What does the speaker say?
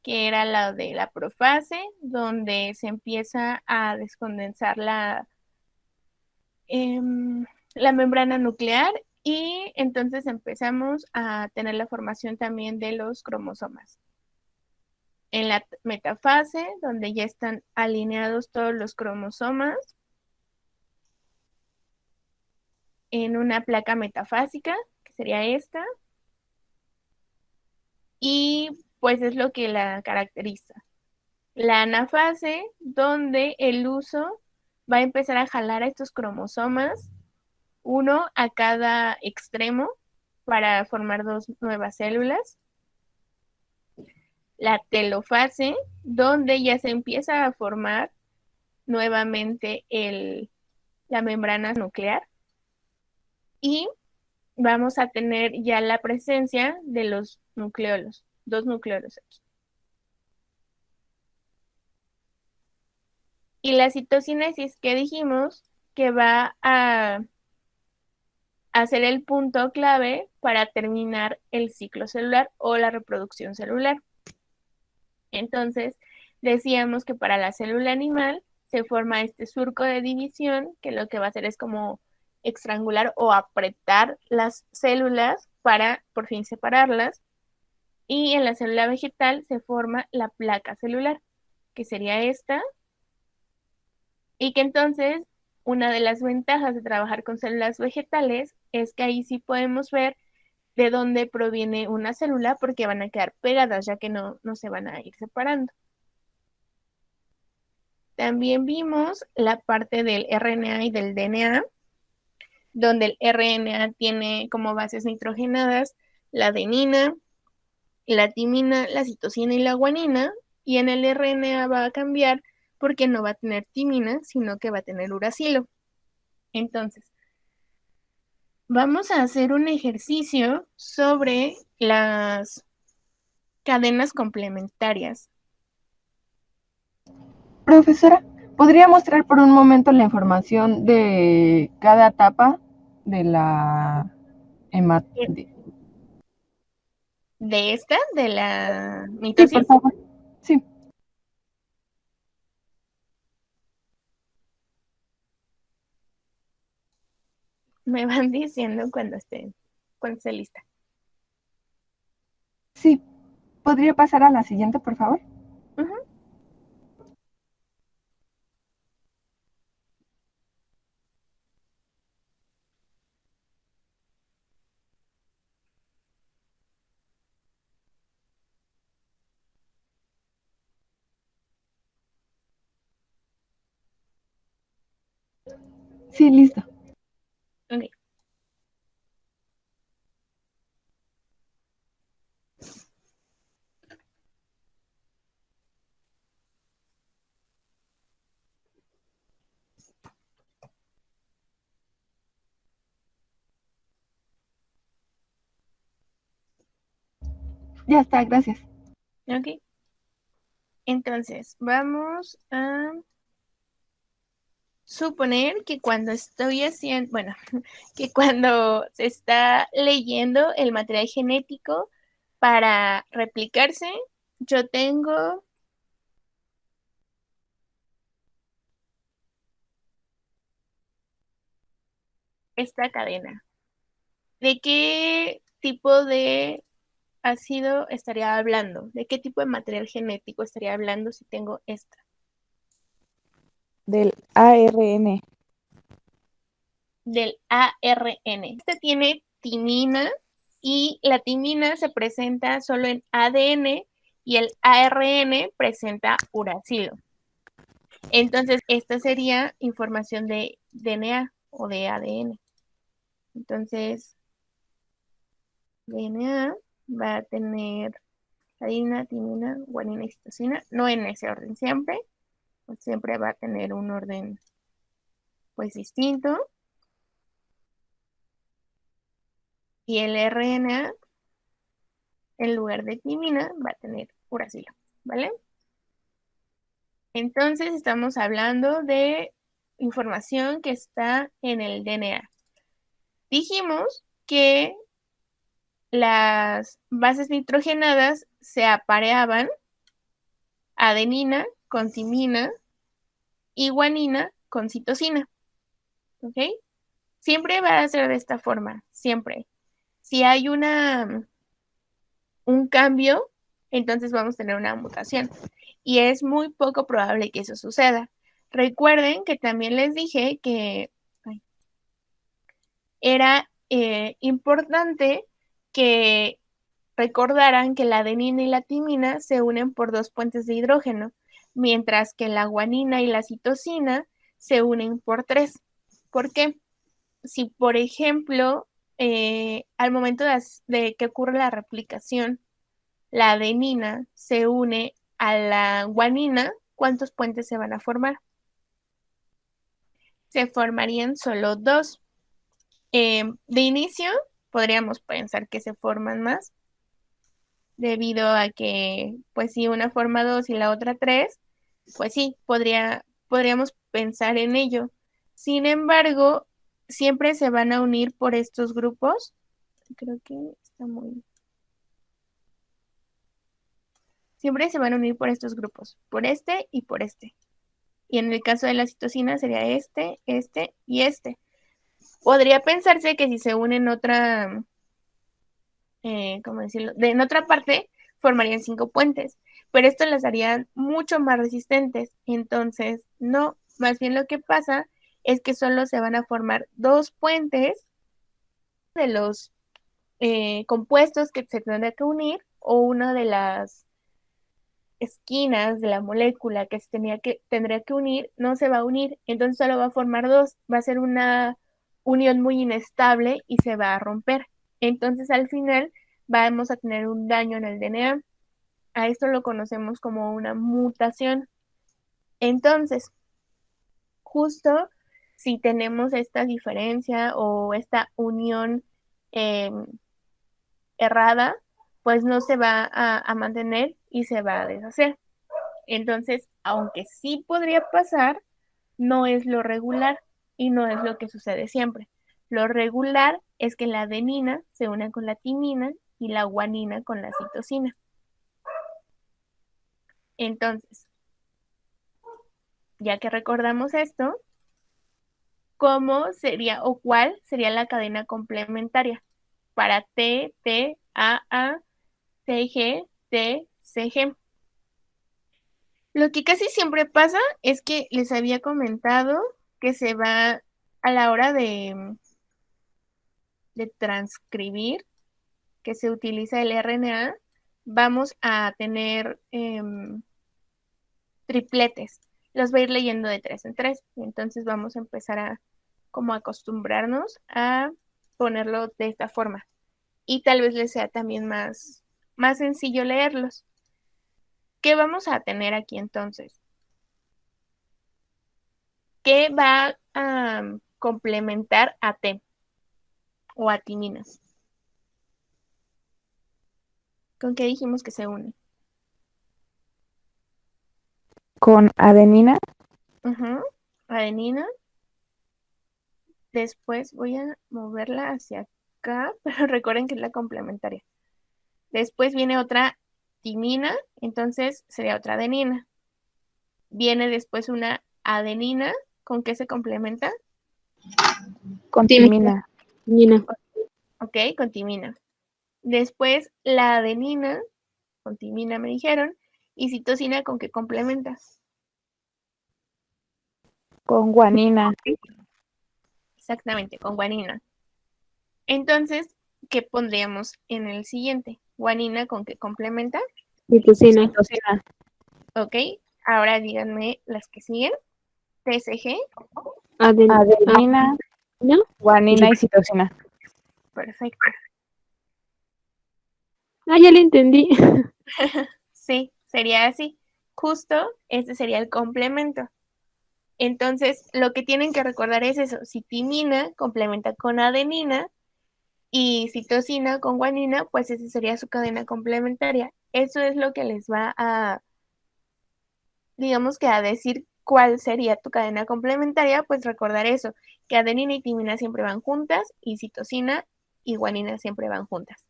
que era la de la profase, donde se empieza a descondensar la membrana nuclear y entonces empezamos a tener la formación también de los cromosomas. En la metafase, donde ya están alineados todos los cromosomas, en una placa metafásica, que sería esta, y pues es lo que la caracteriza. La anafase, donde el uso va a empezar a jalar a estos cromosomas, uno a cada extremo, para formar dos nuevas células. La telofase, donde ya se empieza a formar nuevamente la membrana nuclear. Y vamos a tener ya la presencia de los nucleolos, dos nucleolos aquí. Y la citocinesis que dijimos que va a ser el punto clave para terminar el ciclo celular o la reproducción celular. Entonces, decíamos que para la célula animal se forma este surco de división, que lo que va a hacer es como estrangular o apretar las células para por fin separarlas. Y en la célula vegetal se forma la placa celular, que sería esta, y que entonces una de las ventajas de trabajar con células vegetales es que ahí sí podemos ver de dónde proviene una célula porque van a quedar pegadas, ya que no se van a ir separando. También vimos la parte del RNA y del DNA, donde el RNA tiene como bases nitrogenadas la adenina, la timina, la citosina y la guanina, y en el RNA va a cambiar porque no va a tener timina, sino que va a tener uracilo. Entonces, vamos a hacer un ejercicio sobre las cadenas complementarias. Profesora, ¿podría mostrar por un momento la información de cada etapa de la hematina? De esta, de la Sí, por mitosis, favor. Sí. me van diciendo cuando esté lista. Sí. ¿Podría pasar a la siguiente, por favor? Ujú. Sí, listo. Ok. Ya está, gracias. Ok. Entonces, vamos a suponer que cuando estoy haciendo, bueno, que cuando se está leyendo el material genético para replicarse, yo tengo esta cadena. ¿De qué tipo de ácido estaría hablando? ¿De qué tipo de material genético estaría hablando si tengo esta? Del ARN. Del ARN. Este tiene timina y la timina se presenta solo en ADN y el ARN presenta uracilo. Entonces, esta sería información de DNA o de ADN. Entonces, DNA va a tener adenina, timina, guanina y citosina, no en ese orden siempre, pues siempre va a tener un orden pues distinto. Y el RNA, en lugar de timina, va a tener uracilo, ¿vale? Entonces estamos hablando de información que está en el DNA. Dijimos que las bases nitrogenadas se apareaban adenina con timina y guanina con citosina. ¿Ok? Siempre va a ser de esta forma, siempre. Si hay un cambio, entonces vamos a tener una mutación. Y es muy poco probable que eso suceda. Recuerden que también les dije que era importante que recordaran que la adenina y la timina se unen por 2 puentes de hidrógeno, mientras que la guanina y la citosina se unen por 3. ¿Por qué? Si, por ejemplo, al momento de que ocurre la replicación, la adenina se une a la guanina, ¿cuántos puentes se van a formar? Se formarían solo 2. De inicio, podríamos pensar que se forman más, debido a que, pues si una forma 2 y la otra 3, pues sí, podríamos pensar en ello. Sin embargo, siempre se van a unir por estos grupos. Creo que está muy... Siempre se van a unir por estos grupos, por este y por este. Y en el caso de la citosina sería este, este y este. Podría pensarse que si se unen otra, ¿cómo decirlo? En otra parte, formarían 5 puentes, pero esto las haría mucho más resistentes. Entonces, no, más bien lo que pasa es que solo se van a formar 2 puentes de los compuestos que se tendrá que unir, o una de las esquinas de la molécula que tendría que unir, no se va a unir, entonces solo va a formar 2, va a ser una unión muy inestable y se va a romper. Entonces al final vamos a tener un daño en el DNA. A esto lo conocemos como una mutación. Entonces, justo si tenemos esta diferencia o esta unión eh, errada, pues no se va a mantener y se va a deshacer. Entonces, aunque sí podría pasar, no es lo regular y no es lo que sucede siempre. Lo regular es que la adenina se una con la timina y la guanina con la citosina. Entonces, ya que recordamos esto, ¿cómo sería o cuál sería la cadena complementaria para T, T, A, CG, T, CG? Lo que casi siempre pasa es que les había comentado que se va a la hora de transcribir, que se utiliza el RNA, vamos a tener tripletes. Los va a ir leyendo de 3 en 3. Entonces vamos a empezar a como acostumbrarnos a ponerlo de esta forma. Y tal vez les sea también más sencillo leerlos. ¿Qué vamos a tener aquí entonces? ¿Qué va a complementar a T o a timina? ¿Con qué dijimos que se une? Con adenina. Adenina. Después voy a moverla hacia acá, pero recuerden que es la complementaria. Después viene otra timina, entonces sería otra adenina. Viene después una adenina, ¿con qué se complementa? Con timina. Ok, con timina. Después la adenina, con timina me dijeron, y citosina, ¿con qué complementa? Con guanina. Exactamente, con guanina. Entonces, ¿qué pondríamos en el siguiente? Guanina, ¿con qué complementa? Citosina. Ok, ahora díganme las que siguen. TSG. Adenina, ¿No? guanina y citosina. Perfecto. Ah, ya le entendí. Sí, sería así. Justo, este sería el complemento. Entonces, lo que tienen que recordar es eso. Si timina complementa con adenina y citosina con guanina, pues esa sería su cadena complementaria. Eso es lo que les va a, digamos que a decir cuál sería tu cadena complementaria, pues recordar eso, que adenina y timina siempre van juntas y citosina y guanina siempre van juntas.